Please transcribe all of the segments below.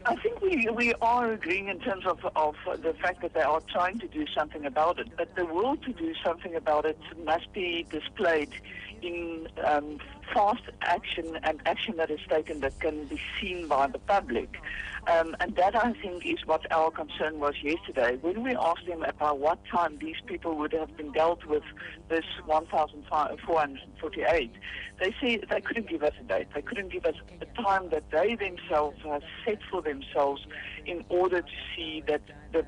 I think we are agreeing in terms of the fact that they are trying to do something about it, but the will to do something about it must be displayed in fast action and action that is taken that can be seen by the public. And that, I think, is what our concern was yesterday. When we asked them about what time these people would have been dealt with this 1,448, they said they couldn't give us a date. They couldn't give us a time that they themselves have set for themselves in order to see that the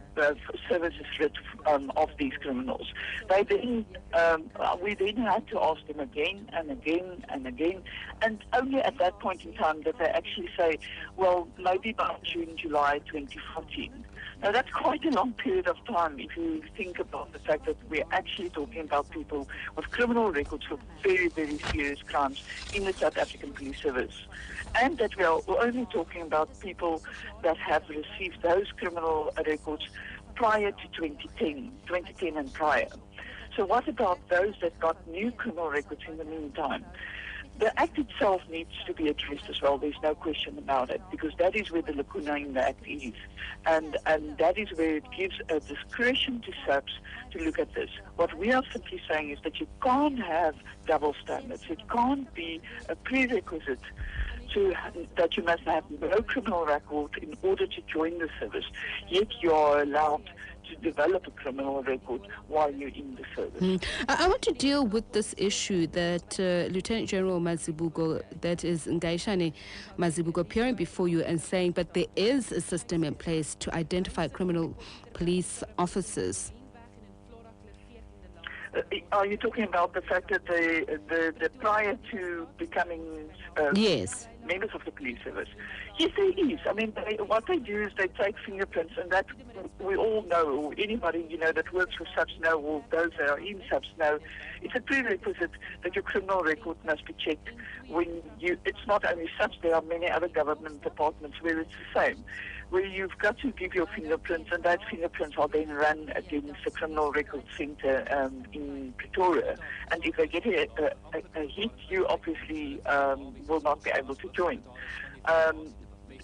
service is rid of these criminals. They then, we then had to ask them again and again and again, and only at that point in time did they actually say, well, maybe by June, July 2014. Now, that's quite a long period of time if you think about the fact that we're actually talking about people with criminal records for very, very serious crimes in the South African Police Service. And that we are only talking about people that have received those criminal records prior to 2010 and prior. So what about those that got new criminal records in the meantime? The Act itself needs to be addressed as well. There's no question about it, because that is where the lacuna in the Act is. And that is where it gives a discretion to SABC to look at this. What we are simply saying is that you can't have double standards. It can't be a prerequisite that you must have no criminal record in order to join the service, yet you are allowed to develop a criminal record while you're in the service. I want to deal with this issue that Lieutenant General Mazibuko, that is Ngaishane Mazibuko, appearing before you and saying, but there is a system in place to identify criminal police officers. Are you talking about the fact that the prior to becoming yes, members of the police service? Yes, there is. I mean, what they do is they take fingerprints, and that we all know, or anybody that works for SABC know, or those that are in SABC know, it's a prerequisite that your criminal record must be checked when you. It's not only SABC; there are many other government departments where it's the same, where you've got to give your fingerprints, and those fingerprints are then run against the Criminal Records Centre in Pretoria. And if they get a hit, you obviously will not be able to join.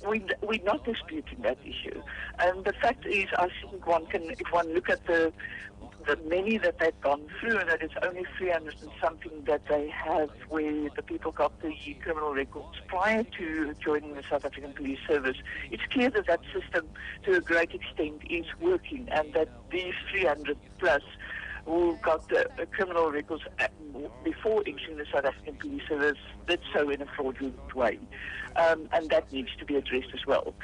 We're not disputing that issue. And the fact is, I think one can, if one look at the many that they've gone through, and that it's only 300 and something that they have where the people got the criminal records prior to joining the South African Police Service, it's clear that that system to a great extent is working, and that these 300 plus who got the criminal records before entering the South African Police Service did so in a fraudulent way. And that needs to be addressed as well.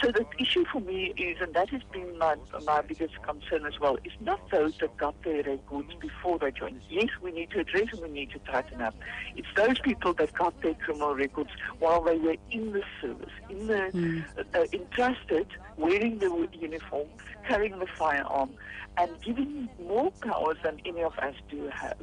So the issue for me is, and that has been my biggest concern as well, is not those that got their records before they joined. Yes, we need to address and we need to tighten up. It's those people that got their criminal records while they were in the service, in the entrusted, wearing the uniform, carrying the firearm, and giving more powers than any of us do have.